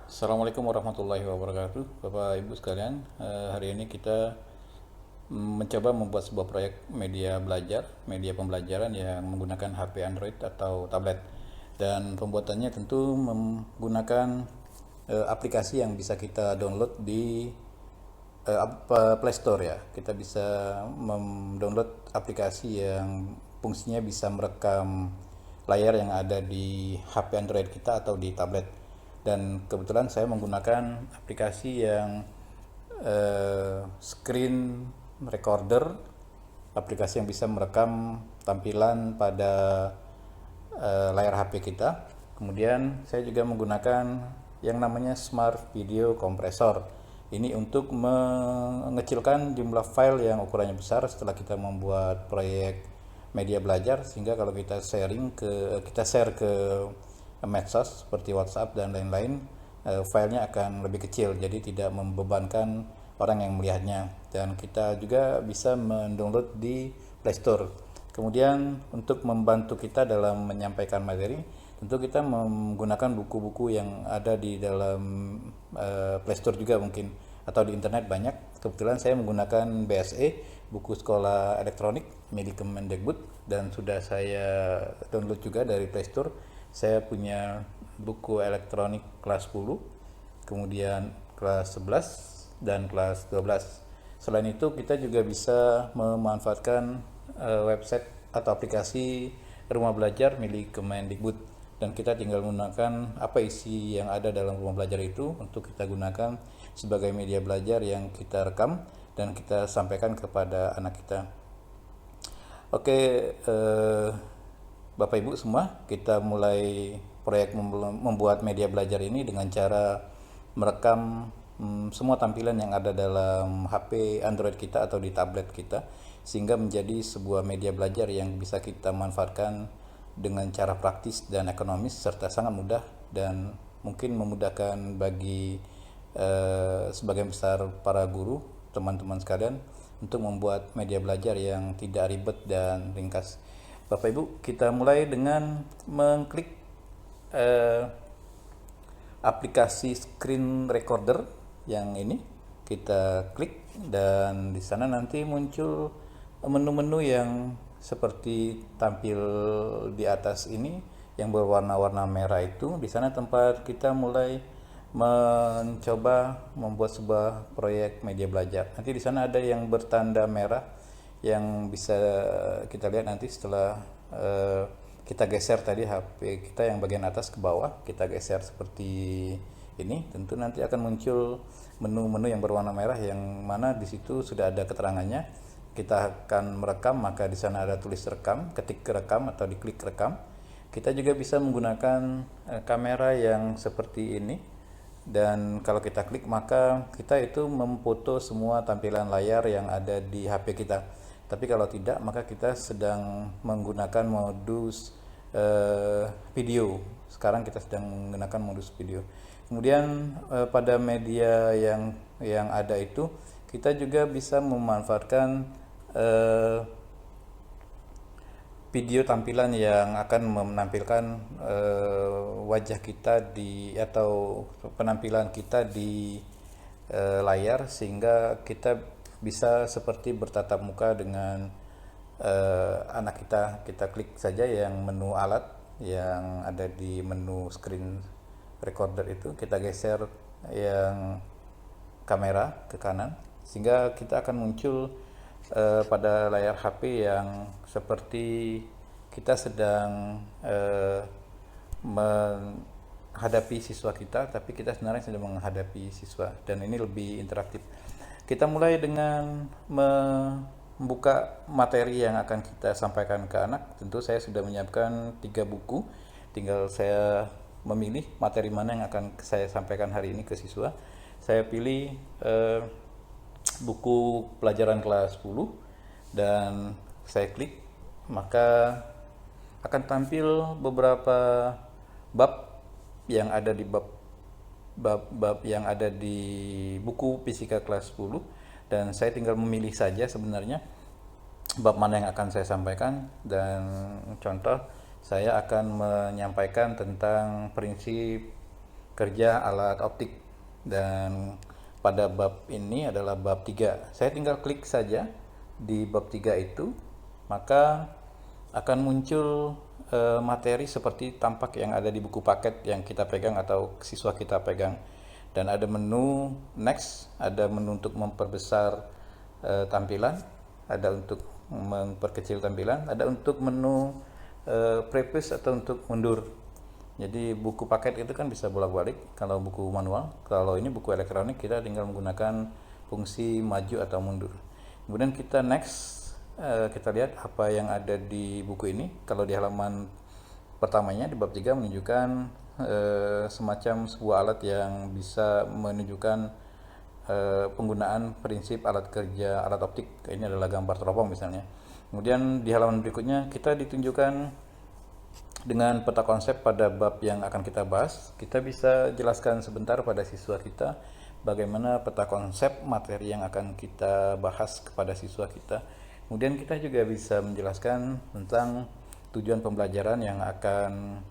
Assalamualaikum warahmatullahi wabarakatuh, Bapak Ibu sekalian. Hari ini kita mencoba membuat sebuah proyek media pembelajaran yang menggunakan HP Android atau tablet. Dan pembuatannya tentu menggunakan aplikasi yang bisa kita download di Play Store ya. Kita bisa mendownload aplikasi yang fungsinya bisa merekam layar yang ada di HP Android kita atau di tablet. Dan kebetulan saya menggunakan aplikasi yang screen recorder, aplikasi yang bisa merekam tampilan pada layar HP kita. Kemudian saya juga menggunakan yang namanya Smart Video Compressor. Ini untuk mengecilkan jumlah file yang ukurannya besar setelah kita membuat proyek media belajar, sehingga kalau kita share ke medsos seperti WhatsApp dan lain-lain, filenya akan lebih kecil, jadi tidak membebankan orang yang melihatnya. Dan kita juga bisa mendownload di Play Store. Kemudian untuk membantu kita dalam menyampaikan materi, tentu kita menggunakan buku-buku yang ada di dalam Play Store juga mungkin, atau di internet banyak. Kebetulan saya menggunakan BSE, buku sekolah elektronik milik Kemendikbud, dan sudah saya download juga dari Play Store. Saya punya buku elektronik kelas 10, kemudian kelas 11 dan kelas 12. Selain itu kita juga bisa memanfaatkan website atau aplikasi rumah belajar milik Kemendikbud, dan kita tinggal menggunakan apa isi yang ada dalam rumah belajar itu untuk kita gunakan sebagai media belajar yang kita rekam dan kita sampaikan kepada anak kita. Oke, Bapak Ibu semua, kita mulai proyek membuat media belajar ini dengan cara merekam semua tampilan yang ada dalam HP Android kita atau di tablet kita, sehingga menjadi sebuah media belajar yang bisa kita manfaatkan dengan cara praktis dan ekonomis, serta sangat mudah dan mungkin memudahkan bagi sebagian besar para guru, teman-teman sekalian, untuk membuat media belajar yang tidak ribet dan ringkas. Bapak Ibu, kita mulai dengan mengklik aplikasi screen recorder yang ini. Kita klik dan di sana nanti muncul menu-menu yang seperti tampil di atas ini yang berwarna-warna merah itu. Di sana tempat kita mulai mencoba membuat sebuah proyek media belajar. Nanti di sana ada yang bertanda merah yang bisa kita lihat nanti setelah kita geser tadi HP kita yang bagian atas ke bawah, kita geser seperti ini. Tentu nanti akan muncul menu-menu yang berwarna merah yang mana di situ sudah ada keterangannya. Kita akan merekam, maka di sana ada tulis rekam, ketik rekam atau diklik rekam. Kita juga bisa menggunakan kamera yang seperti ini, dan kalau kita klik maka kita itu memfoto semua tampilan layar yang ada di HP kita. Tapi kalau tidak, maka kita sedang menggunakan modus video. Sekarang kita sedang menggunakan modus video. Kemudian pada media yang ada itu, kita juga bisa memanfaatkan video tampilan yang akan menampilkan wajah kita atau penampilan kita di layar, sehingga kita bisa seperti bertatap muka dengan anak kita. Kita klik saja yang menu alat yang ada di menu screen recorder itu, kita geser yang kamera ke kanan, sehingga kita akan muncul pada layar HP yang seperti kita sedang menghadapi siswa kita, tapi kita sebenarnya sedang menghadapi siswa, dan ini lebih interaktif. Kita mulai dengan membuka materi yang akan kita sampaikan ke anak. Tentu saya sudah menyiapkan 3 buku, tinggal saya memilih materi mana yang akan saya sampaikan hari ini ke siswa. Saya pilih buku pelajaran kelas 10 dan saya klik, maka akan tampil beberapa bab yang ada di bab yang ada di buku fisika kelas 10, dan saya tinggal memilih saja sebenarnya bab mana yang akan saya sampaikan. Dan contoh, saya akan menyampaikan tentang prinsip kerja alat optik, dan pada bab ini adalah bab 3. Saya tinggal klik saja di bab 3 itu, maka akan muncul materi seperti tampak yang ada di buku paket yang kita pegang atau siswa kita pegang. Dan ada menu next, ada menu untuk memperbesar tampilan, ada untuk memperkecil tampilan, ada untuk menu preface atau untuk mundur. Jadi buku paket itu kan bisa bolak-balik kalau buku manual. Kalau ini buku elektronik, kita tinggal menggunakan fungsi maju atau mundur. Kemudian kita next, kita lihat apa yang ada di buku ini. Kalau di halaman pertamanya di bab 3 menunjukkan semacam sebuah alat yang bisa menunjukkan penggunaan prinsip alat kerja alat optik. Ini adalah gambar teropong misalnya. Kemudian di halaman berikutnya kita ditunjukkan dengan peta konsep pada bab yang akan kita bahas. Kita bisa jelaskan sebentar pada siswa kita bagaimana peta konsep materi yang akan kita bahas kepada siswa kita. Kemudian kita juga bisa menjelaskan tentang tujuan pembelajaran yang akan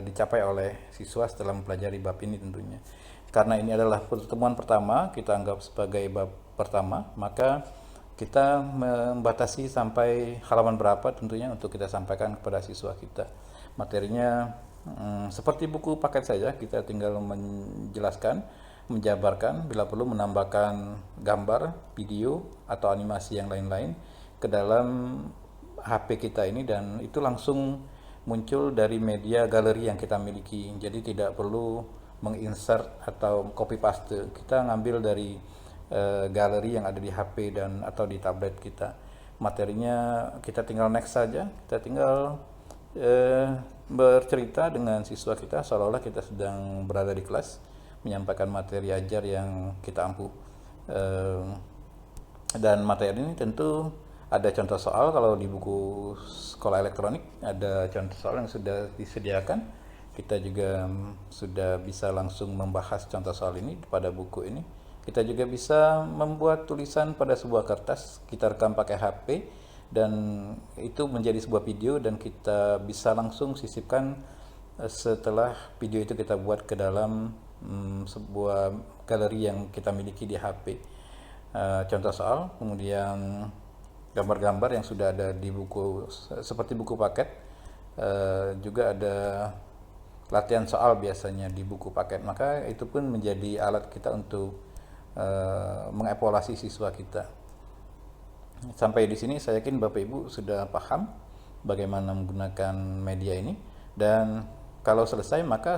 dicapai oleh siswa setelah mempelajari bab ini tentunya. Karena ini adalah pertemuan pertama, kita anggap sebagai bab pertama, maka kita membatasi sampai halaman berapa tentunya untuk kita sampaikan kepada siswa kita. Materinya seperti buku paket saja, kita tinggal menjelaskan, menjabarkan, bila perlu menambahkan gambar, video, atau animasi yang lain-lain ke dalam HP kita ini, dan itu langsung muncul dari media galeri yang kita miliki. Jadi tidak perlu menginsert atau copy paste, kita ngambil dari galeri yang ada di HP dan atau di tablet kita. Materinya kita tinggal next saja, kita tinggal bercerita dengan siswa kita seolah-olah kita sedang berada di kelas, menyampaikan materi ajar yang kita ampu. Dan materi ini tentu ada contoh soal. Kalau di buku sekolah elektronik ada contoh soal yang sudah disediakan, kita juga sudah bisa langsung membahas contoh soal ini pada buku ini. Kita juga bisa membuat tulisan pada sebuah kertas, kita rekam pakai HP, dan itu menjadi sebuah video, dan kita bisa langsung sisipkan setelah video itu kita buat ke dalam sebuah galeri yang kita miliki di HP. Contoh soal, kemudian gambar-gambar yang sudah ada di buku seperti buku paket, juga ada latihan soal biasanya di buku paket. Maka itu pun menjadi alat kita untuk mengevaluasi siswa kita. Sampai di sini saya yakin Bapak Ibu sudah paham bagaimana menggunakan media ini, dan kalau selesai maka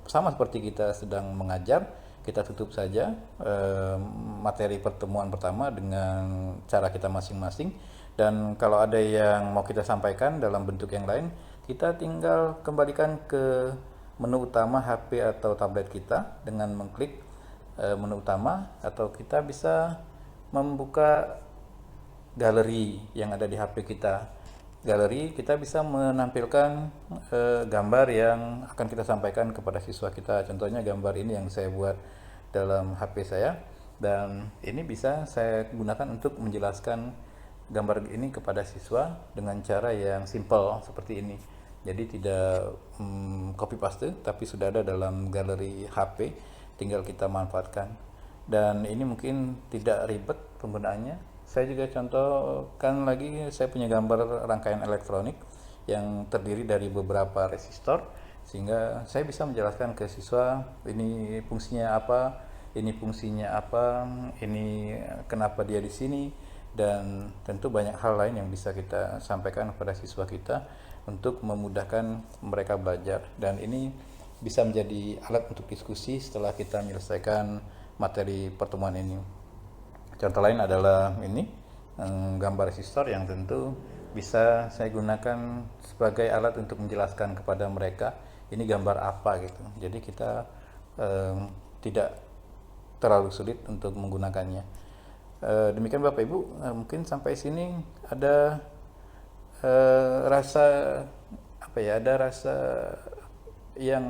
sama seperti kita sedang mengajar, kita tutup saja materi pertemuan pertama dengan cara kita masing-masing. Dan kalau ada yang mau kita sampaikan dalam bentuk yang lain, kita tinggal kembalikan ke menu utama HP atau tablet kita dengan mengklik menu utama, atau kita bisa membuka galeri yang ada di HP kita. Galeri kita bisa menampilkan gambar yang akan kita sampaikan kepada siswa kita. Contohnya gambar ini yang saya buat dalam HP saya, dan ini bisa saya gunakan untuk menjelaskan gambar ini kepada siswa dengan cara yang simple seperti ini. Jadi tidak copy paste, tapi sudah ada dalam galeri HP, tinggal kita manfaatkan. Dan ini mungkin tidak ribet penggunaannya. Saya juga contohkan lagi, saya punya gambar rangkaian elektronik yang terdiri dari beberapa resistor, sehingga saya bisa menjelaskan ke siswa ini fungsinya apa, ini fungsinya apa, ini kenapa dia di sini, dan tentu banyak hal lain yang bisa kita sampaikan kepada siswa kita untuk memudahkan mereka belajar. Dan ini bisa menjadi alat untuk diskusi setelah kita menyelesaikan materi pertemuan ini. Contoh lain adalah ini gambar resistor yang tentu bisa saya gunakan sebagai alat untuk menjelaskan kepada mereka ini gambar apa gitu. Jadi kita tidak terlalu sulit untuk menggunakannya. Demikian Bapak Ibu, mungkin sampai sini ada rasa ada rasa yang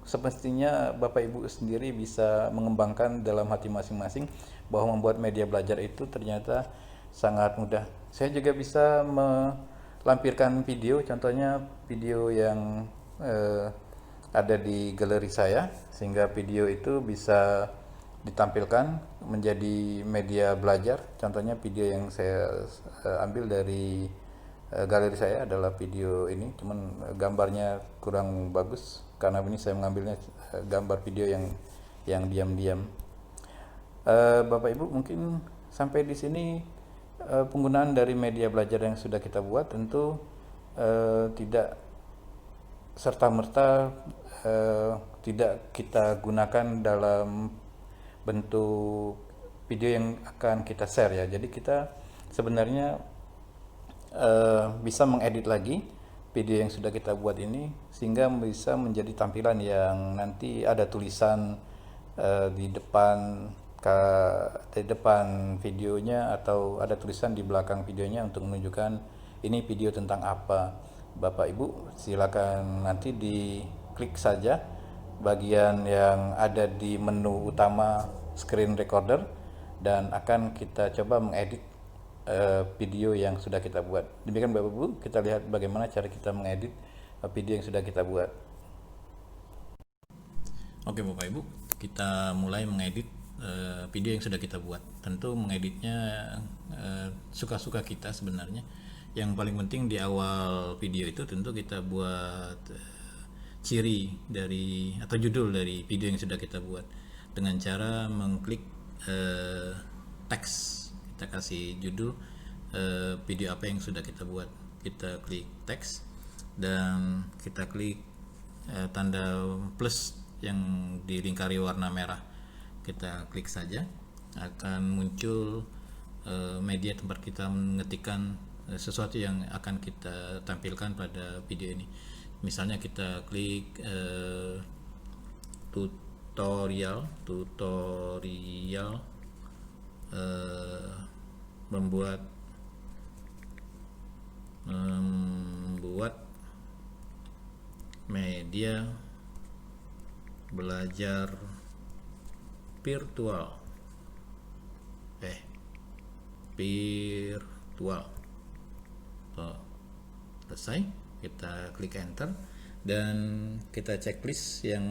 semestinya Bapak Ibu sendiri bisa mengembangkan dalam hati masing-masing, bahwa membuat media belajar itu ternyata sangat mudah. Saya juga bisa melampirkan video, contohnya video yang ada di galeri saya, sehingga video itu bisa ditampilkan menjadi media belajar. Contohnya video yang saya ambil dari galeri saya adalah video ini, cuman gambarnya kurang bagus karena ini saya mengambilnya gambar video yang diam-diam. Bapak Ibu, mungkin sampai di sini penggunaan dari media belajar yang sudah kita buat tentu tidak serta-merta tidak kita gunakan dalam bentuk video yang akan kita share ya. Jadi kita sebenarnya bisa mengedit lagi video yang sudah kita buat ini sehingga bisa menjadi tampilan yang nanti ada tulisan di depan videonya, atau ada tulisan di belakang videonya untuk menunjukkan ini video tentang apa. Bapak Ibu silakan nanti diklik saja bagian yang ada di menu utama screen recorder dan akan kita coba mengedit video yang sudah kita buat. Demikian Bapak Ibu, kita lihat bagaimana cara kita mengedit video yang sudah kita buat. Oke Bapak Ibu, kita mulai mengedit video yang sudah kita buat. Tentu mengeditnya suka-suka kita sebenarnya. Yang paling penting di awal video itu tentu kita buat ciri dari atau judul dari video yang sudah kita buat dengan cara mengklik teks. Kita kasih judul video apa yang sudah kita buat. Kita klik teks dan kita klik tanda plus yang dilingkari warna merah. Kita klik saja, akan muncul media tempat kita mengetikkan sesuatu yang akan kita tampilkan pada video ini. Misalnya kita klik tutorial membuat media belajar virtual. Selesai, kita klik enter dan kita checklist yang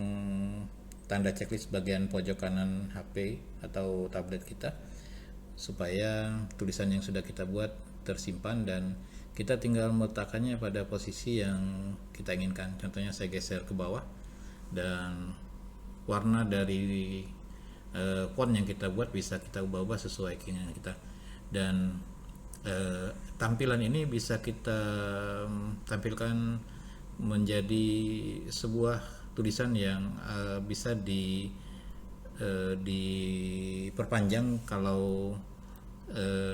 tanda checklist bagian pojok kanan HP atau tablet kita supaya tulisan yang sudah kita buat tersimpan dan kita tinggal meletakkannya pada posisi yang kita inginkan. Contohnya saya geser ke bawah dan warna dari font yang kita buat bisa kita ubah-ubah sesuai keinginan kita, dan tampilan ini bisa kita tampilkan menjadi sebuah tulisan yang bisa diperpanjang kalau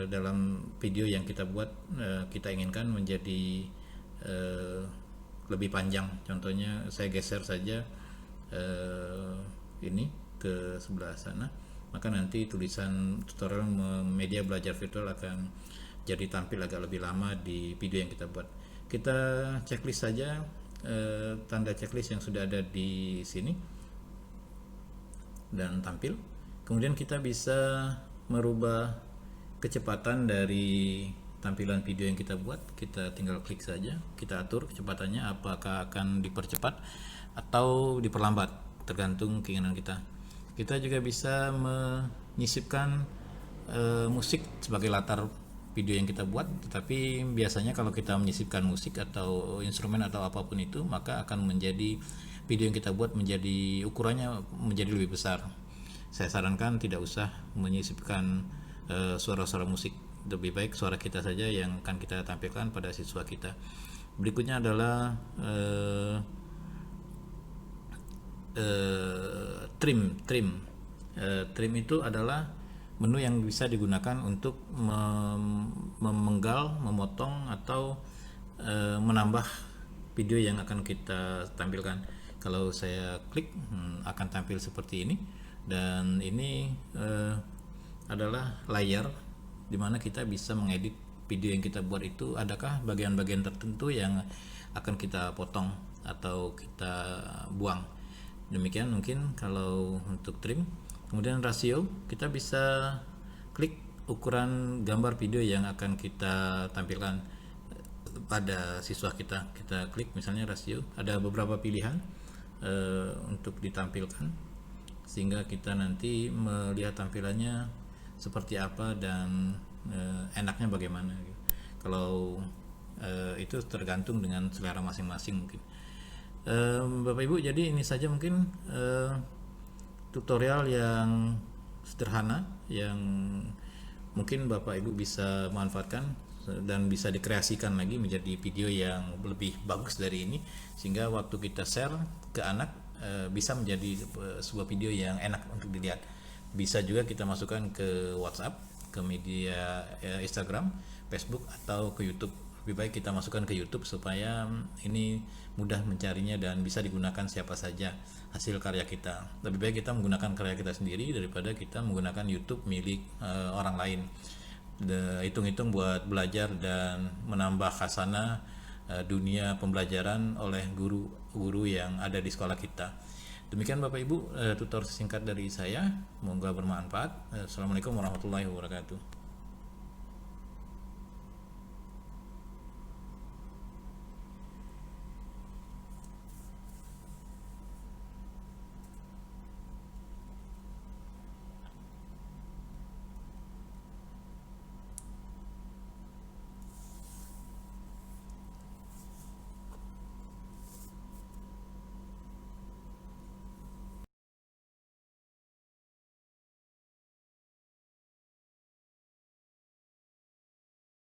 dalam video yang kita buat kita inginkan menjadi lebih panjang. Contohnya saya geser saja ini ke sebelah sana, maka nanti tulisan tutorial media belajar virtual akan jadi tampil agak lebih lama di video yang kita buat. Kita checklist saja tanda checklist yang sudah ada di sini dan tampil. Kemudian kita bisa merubah kecepatan dari tampilan video yang kita buat. Kita tinggal klik saja, kita atur kecepatannya apakah akan dipercepat atau diperlambat tergantung keinginan kita. Kita juga bisa menyisipkan musik sebagai latar video yang kita buat, tetapi biasanya kalau kita menyisipkan musik atau instrumen atau apapun itu, maka akan menjadi video yang kita buat menjadi ukurannya menjadi lebih besar. Saya sarankan tidak usah menyisipkan suara-suara musik, lebih baik suara kita saja yang akan kita tampilkan pada siswa kita. Berikutnya adalah trim. Trim itu adalah menu yang bisa digunakan untuk memenggal, memotong atau menambah video yang akan kita tampilkan. Kalau saya klik akan tampil seperti ini, dan ini adalah layar dimana kita bisa mengedit video yang kita buat itu. Adakah bagian-bagian tertentu yang akan kita potong atau kita buang. Demikian mungkin kalau untuk trim. Kemudian rasio, kita bisa klik ukuran gambar video yang akan kita tampilkan pada siswa kita. Kita klik misalnya rasio, ada beberapa pilihan untuk ditampilkan, sehingga kita nanti melihat tampilannya seperti apa dan enaknya bagaimana gitu. Kalau itu tergantung dengan selera masing-masing mungkin. Bapak Ibu, jadi ini saja mungkin tutorial yang sederhana yang mungkin Bapak Ibu bisa manfaatkan dan bisa dikreasikan lagi menjadi video yang lebih bagus dari ini, sehingga waktu kita share ke anak bisa menjadi sebuah video yang enak untuk dilihat. Bisa juga kita masukkan ke WhatsApp, ke media Instagram, Facebook, atau ke YouTube. Lebih baik kita masukkan ke YouTube supaya ini mudah mencarinya dan bisa digunakan siapa saja hasil karya kita. Lebih baik kita menggunakan karya kita sendiri daripada kita menggunakan YouTube milik orang lain. Hitung-hitung buat belajar dan menambah khasanah dunia pembelajaran oleh guru-guru yang ada di sekolah kita. Demikian Bapak Ibu tutorial singkat dari saya, semoga bermanfaat. Assalamualaikum warahmatullahi wabarakatuh.